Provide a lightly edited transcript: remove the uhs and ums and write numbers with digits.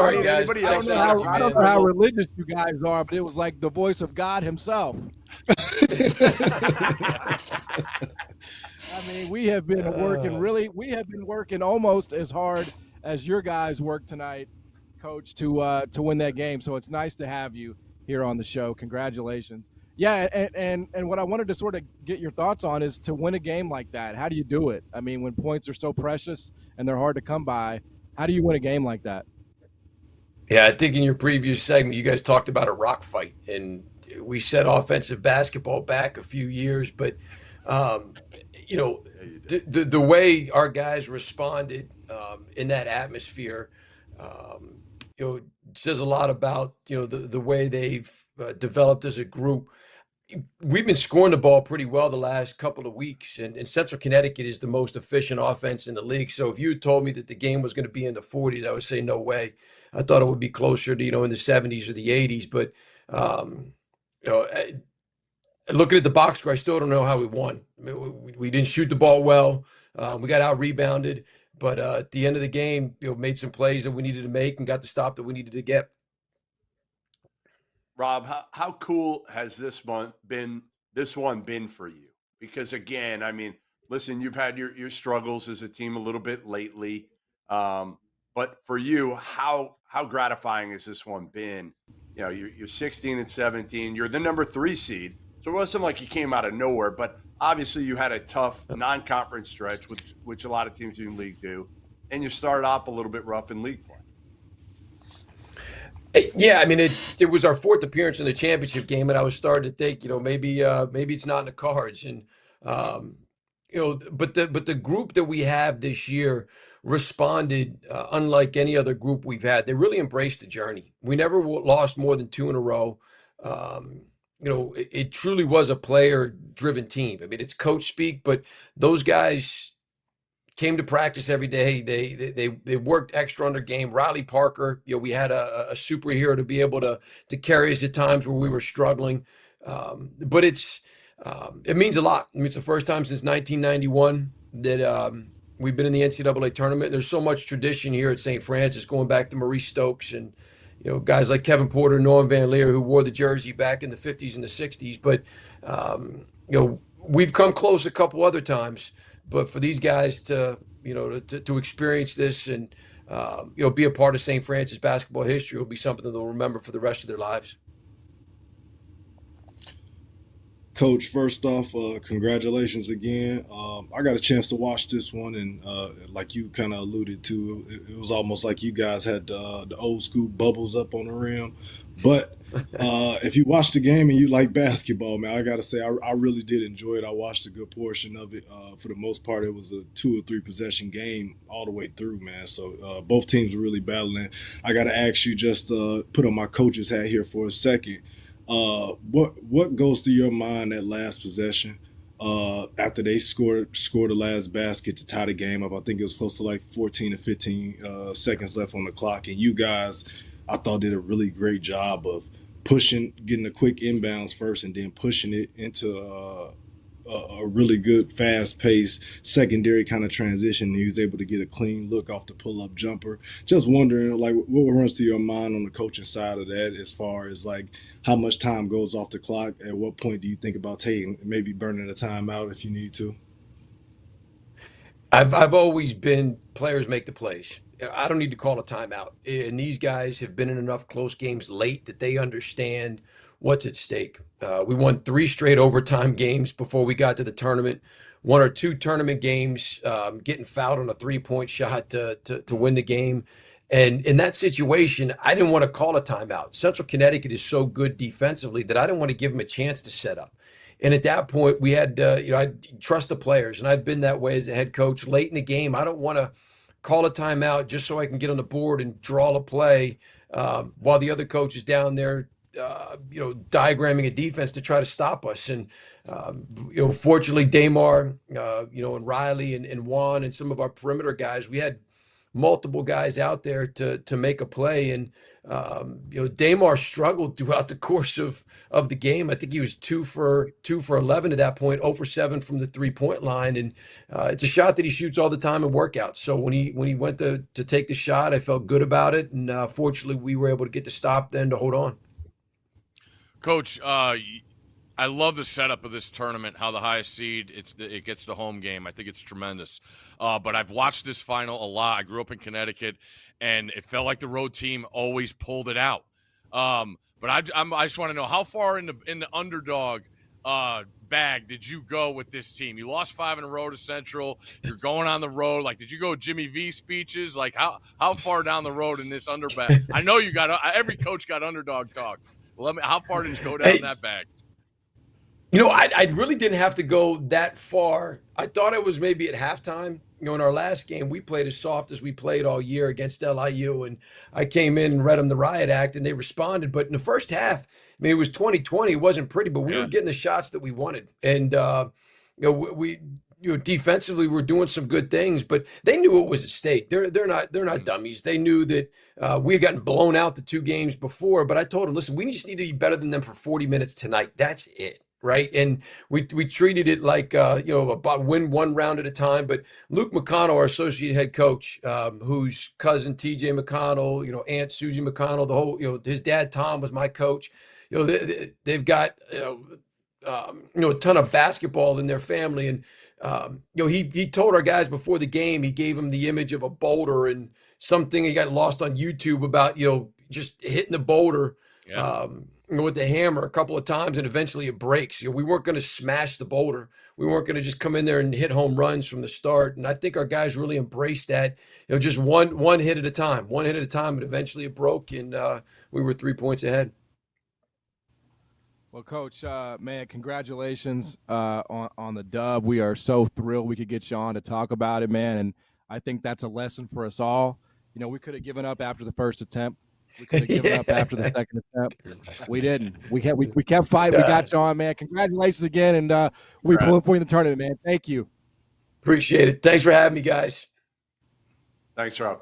Sorry, need guys. anybody else. I don't know how religious you guys are, but it was like the voice of God himself. I mean, we have been working almost as hard as your guys worked tonight, Coach, to win that game. So it's nice to have you here on the show. Congratulations. Yeah, and what I wanted to sort of get your thoughts on is to win a game like that. How do you do it? I mean, when points are so precious and they're hard to come by, how do you win a game like that? Yeah, I think in your previous segment, you guys talked about a rock fight, and we set offensive basketball back a few years, but um, you know, the way our guys responded in that atmosphere, um, says a lot about the way they've developed as a group. We've been scoring the ball pretty well the last couple of weeks, and Central Connecticut is the most efficient offense in the league. So if you had told me that the game was going to be in the 40s, I would say no way. I thought it would be closer to in the 70s or the 80s. But um, looking at the box score, I still don't know how we won. I mean, we didn't shoot the ball well. We got out rebounded, but at the end of the game, made some plays that we needed to make and got the stop that we needed to get. Rob, how cool has this one been for you? Because again, I mean, listen, you've had your struggles as a team a little bit lately. But for you, how gratifying has this one been? You're 16 and 17, you're the number 3 seed. So it wasn't like you came out of nowhere, but obviously you had a tough non-conference stretch, which a lot of teams in the league do. And you started off a little bit rough in league play. Yeah, I mean, it was our 4th appearance in the championship game, and I was starting to think, maybe it's not in the cards, and but the group that we have this year responded unlike any other group we've had. They really embraced the journey. We never lost more than 2 in a row. It truly was a player-driven team. I mean, it's coach speak, but those guys came to practice every day. They worked extra on their game. Riley Parker, we had a superhero to be able to carry us at times where we were struggling. But it means a lot. I mean, it's the first time since 1991 that we've been in the NCAA tournament. There's so much tradition here at St. Francis, going back to Maurice Stokes and guys like Kevin Porter, Norm Van Leer, who wore the jersey back in the 50s and the 60s. But we've come close a couple other times. But for these guys to experience this and be a part of St. Francis basketball history will be something that they'll remember for the rest of their lives. Coach, first off, congratulations again. I got a chance to watch this one, and like you kind of alluded to, it was almost like you guys had the old school bubbles up on the rim. But if you watch the game and you like basketball, man, I got to say I really did enjoy it. I watched a good portion of it. For the most part, it was a 2 or 3 possession game all the way through, man. So both teams were really battling. I got to ask you, just put on my coach's hat here for a second. What goes through your mind that last possession after they scored the last basket to tie the game up? I think it was close to like 14 to 15 seconds left on the clock, and you guys, I thought, did a really great job of pushing, getting a quick inbounds first, and then pushing it into a really good, fast-paced secondary kind of transition. He was able to get a clean look off the pull-up jumper. Just wondering, like, what runs through your mind on the coaching side of that, as far as like how much time goes off the clock? At what point do you think about maybe burning a timeout if you need to? I've always been players make the plays. I don't need to call a timeout. And these guys have been in enough close games late that they understand what's at stake. We won 3 straight overtime games before we got to the tournament. 1 or 2 tournament games, getting fouled on a 3-point shot to win the game. And in that situation, I didn't want to call a timeout. Central Connecticut is so good defensively that I didn't want to give them a chance to set up. And at that point, we had, I trust the players, and I've been that way as a head coach. Late in the game, I don't want to call a timeout just so I can get on the board and draw a play while the other coach is down there, diagramming a defense to try to stop us. And, fortunately, Damar, and Riley and Juan and some of our perimeter guys, we had multiple guys out there to make a play. And Damar struggled throughout the course of the game. I think he was 2 for 11 at that point, 0 for 7 from the 3-point line, and it's a shot that he shoots all the time in workouts. So when he went to take the shot, I felt good about it, and fortunately we were able to get the stop then to hold on. Coach, I love the setup of this tournament, how the highest seed, it gets the home game. I think it's tremendous. But I've watched this final a lot. I grew up in Connecticut, and it felt like the road team always pulled it out. But I just want to know, how far in the underdog bag did you go with this team? You lost 5 in a row to Central. You're going on the road. Like, did you go Jimmy V speeches? Like, how far down the road in this underbag? I know you got every coach got underdog talks. How far did you go down that bag? I really didn't have to go that far. I thought it was maybe at halftime. In our last game, we played as soft as we played all year against LIU, and I came in and read them the riot act, and they responded. But in the first half, it was 2020. It wasn't pretty, but we were getting the shots that we wanted, and we defensively we're doing some good things. But they knew it was at stake. They're not dummies. They knew that we had gotten blown out the 2 games before. But I told them, listen, we just need to be better than them for 40 minutes tonight. That's it. Right. And we treated it like, about win one round at a time. But Luke McConnell, our associate head coach, whose cousin TJ McConnell, Aunt Susie McConnell, the whole, his dad Tom was my coach. They've got, a ton of basketball in their family. And, he told our guys before the game, he gave them the image of a boulder and something he got lost on YouTube about, just hitting the boulder. Yeah. With the hammer a couple of times, and eventually it breaks. We weren't going to smash the boulder. We weren't going to just come in there and hit home runs from the start. And I think our guys really embraced that. Just one hit at a time, and eventually it broke, and we were 3 points ahead. Well, Coach, man, congratulations on the dub. We are so thrilled we could get you on to talk about it, man. And I think that's a lesson for us all. We could have given up after the first attempt. We could have given up after the second attempt. We didn't. We kept fighting. We got you on, man. Congratulations again, and we pulling for you in the tournament, man. Thank you. Appreciate it. Thanks for having me, guys. Thanks, Rob.